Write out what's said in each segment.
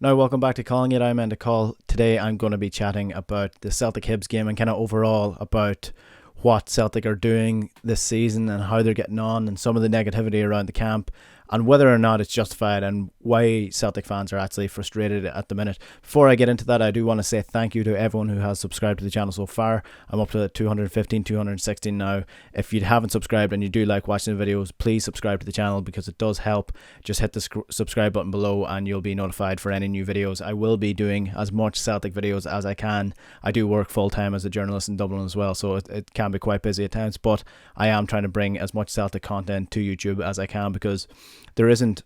Now, welcome back to Calling It. I'm Enda Call. Today I'm going to be chatting about the Celtic Hibs game and kind of overall about what Celtic are doing this season and how they're getting on and some of the negativity around the camp and whether or not it's justified and why Celtic fans are actually frustrated at the minute. Before I get into that, I do want to say thank you to everyone who has subscribed to the channel so far. I'm up to 215, 216 now. If you haven't subscribed and you do like watching the videos, please subscribe to the channel because it does help. Just hit the subscribe button below and you'll be notified for any new videos. I will be doing as much Celtic videos as I can. I do work full time as a journalist in Dublin as well, so it can be quite busy at times, but I am trying to bring as much Celtic content to YouTube as I can because there isn't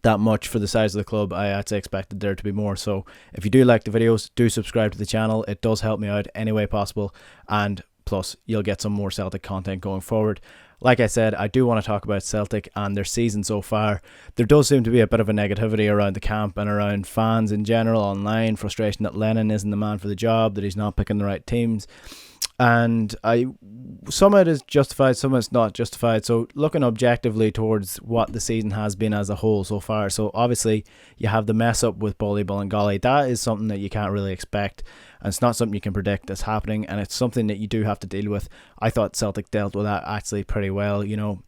that much for the size of the club. I actually expected there to be more. So if you do like the videos, do subscribe to the channel. It does help me out any way possible, and plus you'll get some more Celtic content going forward. Like I said, I do want to talk about Celtic and their season so far. There does seem to be a bit of a negativity around the camp and around fans in general online, frustration that Lennon isn't the man for the job, that he's not picking the right teams. And some of it is justified, some of it's not justified. So looking objectively towards what the season has been as a whole so far. So obviously you have the mess up with Bully Bolingoli. That is something that you can't really expect. And it's not something you can predict that's happening. And it's something that you do have to deal with. I thought Celtic dealt with that actually pretty well. You know,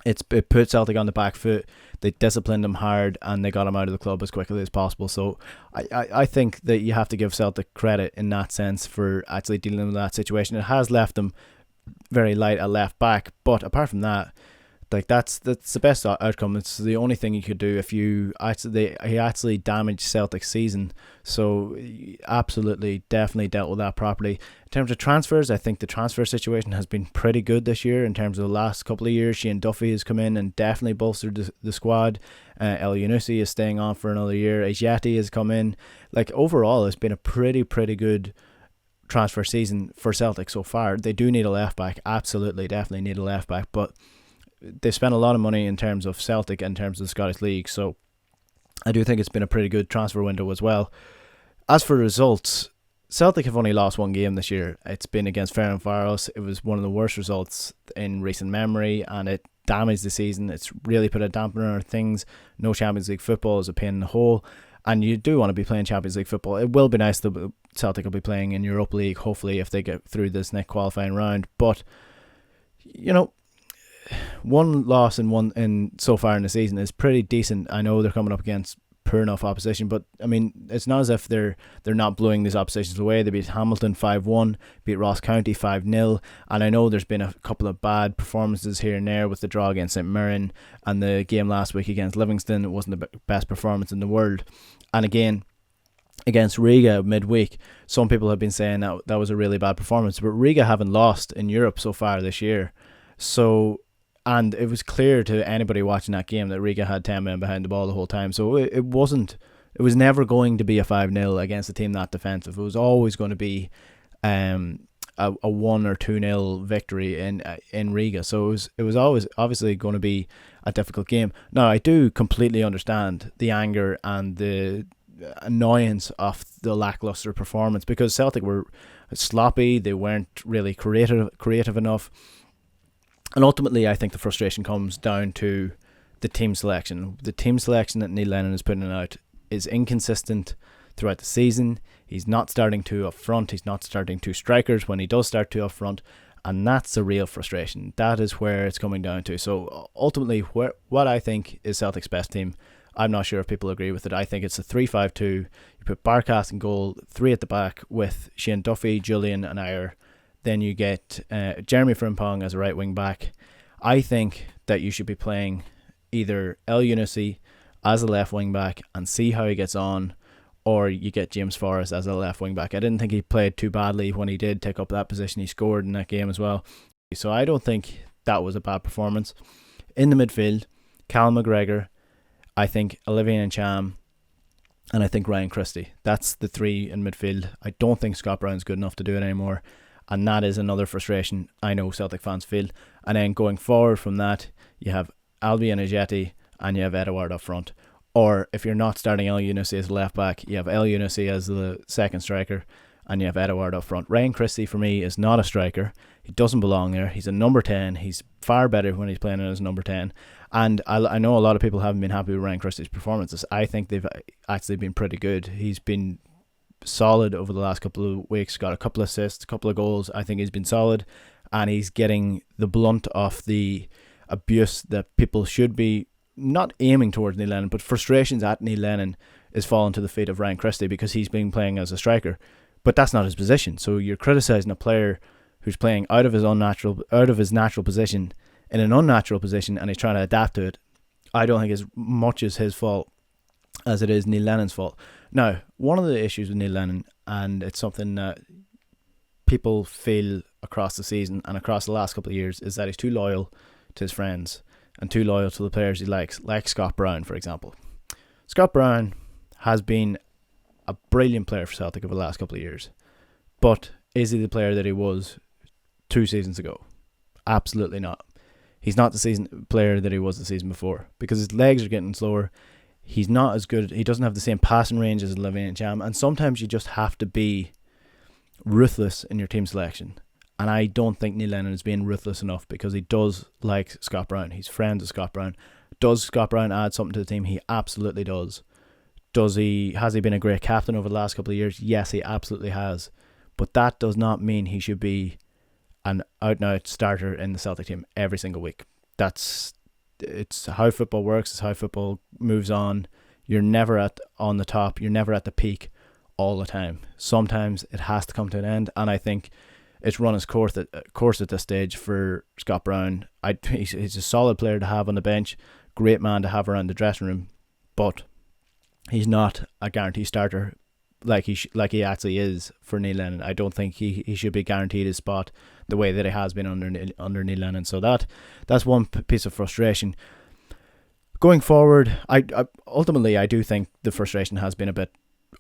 it put Celtic on the back foot. They disciplined him hard and they got him out of the club as quickly as possible. So I think that you have to give Celtic credit in that sense for actually dealing with that situation. It has left them very light at left back, but apart from that, like that's the best outcome. It's the only thing you could do if you he actually damaged Celtic's season. So absolutely, definitely dealt with that properly. In terms of transfers, I think the transfer situation has been pretty good this year. In terms of the last couple of years, Shane Duffy has come in and definitely bolstered the squad. El Yunusi is staying on for another year. Ajeti has come in. Like overall, it's been a pretty good transfer season for Celtic so far. They do need a left back, absolutely, definitely need a left back, but they spent a lot of money in terms of Celtic in terms of the Scottish League, so I do think it's been a pretty good transfer window as well. As for results, Celtic have only lost one game this year. It's been against Ferencváros. It was one of the worst results in recent memory and it damaged the season. It's really put a dampener on things. No Champions League football is a pain in the hole, and you do want to be playing Champions League football. It will be nice that Celtic will be playing in Europa League, hopefully, if they get through this next qualifying round, but you know, one loss in so far in the season is pretty decent. I know they're coming up against poor enough opposition, but I mean, it's not as if they're not blowing these oppositions away. They beat Hamilton 5-1, beat Ross County 5-0, and I know there's been a couple of bad performances here and there with the draw against St Mirren and the game last week against Livingston. It wasn't the best performance in the world, and again against Riga midweek, some people have been saying that was a really bad performance, but Riga haven't lost in Europe so far this year. So, and it was clear to anybody watching that game that Riga had 10 men behind the ball the whole time. So it was never going to be a 5-0 against a team that defensive. It was always going to be a 1 or 2-0 victory in Riga. So it was always obviously going to be a difficult game. Now, I do completely understand the anger and the annoyance of the lackluster performance because Celtic were sloppy. They weren't really creative enough. And ultimately, I think the frustration comes down to the team selection. The team selection that Neil Lennon is putting out is inconsistent throughout the season. He's not starting two up front. He's not starting two strikers when he does start two up front. And that's a real frustration. That is where it's coming down to. So ultimately, what I think is Celtic's best team, I'm not sure if people agree with it. I think it's a 3-5-2. You put Barkas in goal, 3 at the back with Shane Duffy, Julian and Ayer. Then you get Jeremy Frimpong as a right wing back. I think that you should be playing either El Yunusi as a left wing back and see how he gets on, or you get James Forrest as a left wing back. I didn't think he played too badly when he did take up that position. He scored in that game as well. So I don't think that was a bad performance. In the midfield, Callum McGregor, I think Olivier Ncham, and I think Ryan Christie. That's the 3 in midfield. I don't think Scott Brown's good enough to do it anymore. And that is another frustration I know Celtic fans feel. And then going forward from that, you have Albi and Ajeti and you have Edouard up front. Or if you're not starting El Yunusi as a left back, you have El Yunusi as the second striker and you have Edouard up front. Ryan Christie for me is not a striker. He doesn't belong there. He's a number 10. He's far better when he's playing as number 10. And I know a lot of people haven't been happy with Ryan Christie's performances. I think they've actually been pretty good. He's been solid over the last couple of weeks, got a couple of assists, a couple of goals. I think he's been solid, and he's getting the blunt of the abuse that people should be not aiming towards Neil Lennon, but frustrations at Neil Lennon is falling to the feet of Ryan Christie because he's been playing as a striker, but that's not his position. So you're criticising a player who's playing out of his natural position in an unnatural position, and he's trying to adapt to it. I don't think as much as his fault as it is Neil Lennon's fault. Now, one of the issues with Neil Lennon, and it's something that people feel across the season and across the last couple of years, is that he's too loyal to his friends and too loyal to the players he likes, like Scott Brown, for example. Scott Brown has been a brilliant player for Celtic over the last couple of years, but is he the player that he was 2 seasons ago? Absolutely not. He's not the player that he was the season before because his legs are getting slower. He's not as good. He doesn't have the same passing range as Olivier Cham, and sometimes you just have to be ruthless in your team selection. And I don't think Neil Lennon is being ruthless enough because he does like Scott Brown. He's friends with Scott Brown. Does Scott Brown add something to the team? He absolutely does. Has he been a great captain over the last couple of years? Yes, he absolutely has. But that does not mean he should be an out-and-out starter in the Celtic team every single week. It's how football works. It's how football moves on. You're never on the top. You're never at the peak all the time. Sometimes it has to come to an end, and I think it's run its course at this stage for Scott Brown. He's a solid player to have on the bench, great man to have around the dressing room, but he's not a guaranteed starter like he actually is for Neil Lennon. I don't think he should be guaranteed his spot the way that he has been under Neil Lennon. So that's one piece of frustration. Going forward, I do think the frustration has been a bit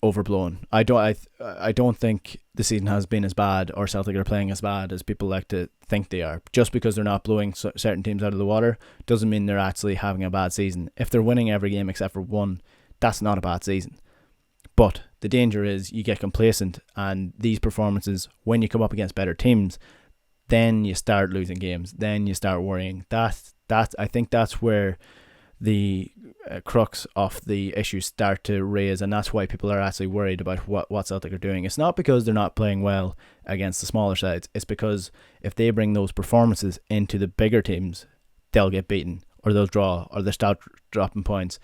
overblown. I don't think the season has been as bad, or Celtic are playing as bad as people like to think they are. Just because they're not blowing certain teams out of the water doesn't mean they're actually having a bad season. If they're winning every game except for one, that's not a bad season. But the danger is you get complacent, and these performances, when you come up against better teams, then you start losing games, then you start worrying. I think that's where the crux of the issues start to raise, and that's why people are actually worried about what Celtic are doing. It's not because they're not playing well against the smaller sides. It's because if they bring those performances into the bigger teams, they'll get beaten, or they'll draw, or they'll start dropping points.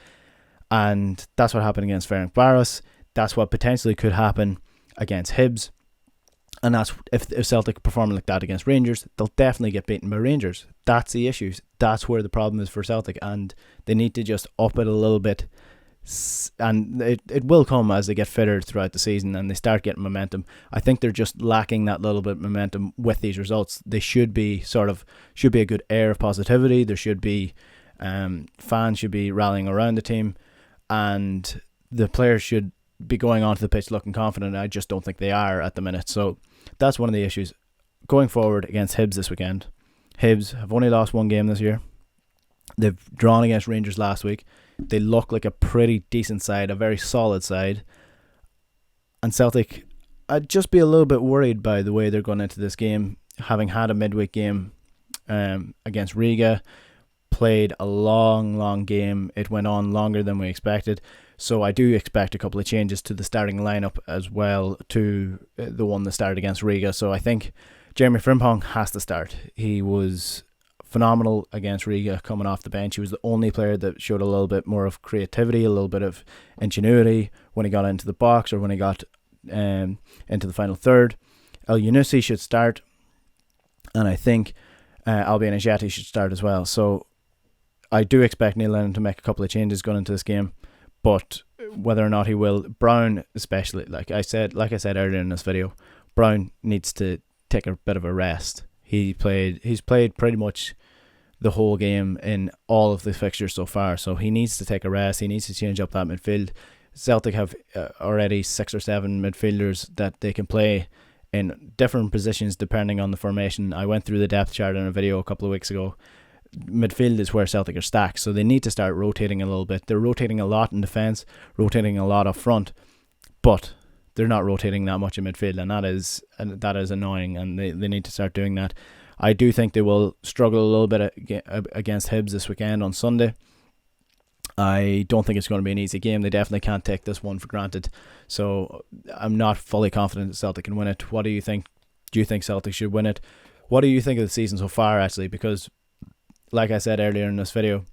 And that's what happened against Ferencváros. That's what potentially could happen against Hibs. And that's if Celtic perform like that against Rangers, they'll definitely get beaten by Rangers. That's the issues. That's where the problem is for Celtic, and they need to just up it a little bit. And it will come as they get fitter throughout the season and they start getting momentum. I think they're just lacking that little bit of momentum with these results. They should be a good air of positivity. There should be fans should be rallying around the team, and the players should be going onto the pitch looking confident. I just don't think they are at the minute. So that's one of the issues going forward against Hibs this weekend. Hibs have only lost one game this year. They've drawn against Rangers last week. They look like a pretty decent side, a very solid side. And Celtic, I'd just be a little bit worried by the way they're going into this game, having had a midweek game against Riga, played a long game. It went on longer than we expected. So I do expect a couple of changes to the starting lineup as well to the one that started against Riga. So I think Jeremy Frimpong has to start. He was phenomenal against Riga coming off the bench. He was the only player that showed a little bit more of creativity, a little bit of ingenuity when he got into the box or when he got into the final third. El Yunusi should start, and I think Albion Ajeti should start as well. So I do expect Neil Lennon to make a couple of changes going into this game. But whether or not he will, Brown especially, like I said earlier in this video, Brown needs to take a bit of a rest. He's played pretty much the whole game in all of the fixtures so far, so he needs to take a rest. He needs to change up that midfield. Celtic have already 6 or 7 midfielders that they can play in different positions depending on the formation. I went through the depth chart in a video a couple of weeks ago. Midfield is where Celtic are stacked, so they need to start rotating a little bit. They're rotating a lot in defence, rotating a lot up front, but they're not rotating that much in midfield, and that is annoying, and they need to start doing that. I do think they will struggle a little bit against Hibs this weekend on Sunday. I don't think it's going to be an easy game. They definitely can't take this one for granted. So I'm not fully confident that Celtic can win it. What do you think? Do you think Celtic should win it? What do you think of the season so far, actually? Because, like I said earlier in this video,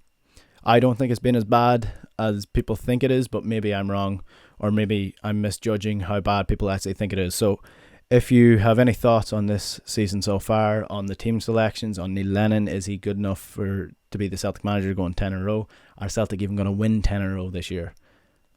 I don't think it's been as bad as people think it is, but maybe I'm wrong, or maybe I'm misjudging how bad people actually think it is. So if you have any thoughts on this season so far, on the team selections, on Neil Lennon, is he good enough to be the Celtic manager going 10 in a row? Are Celtic even going to win 10 in a row this year?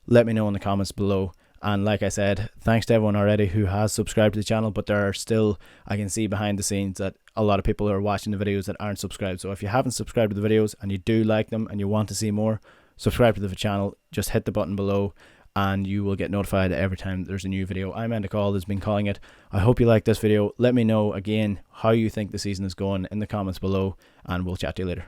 Let me know in the comments below. And like I said, thanks to everyone already who has subscribed to the channel, but there are still, I can see behind the scenes that a lot of people are watching the videos that aren't subscribed. So if you haven't subscribed to the videos and you do like them and you want to see more, subscribe to the channel. Just hit the button below and you will get notified every time there's a new video. I'm End of Call has been calling it. I hope you like this video. Let me know again how you think the season is going in the comments below, and we'll chat to you later.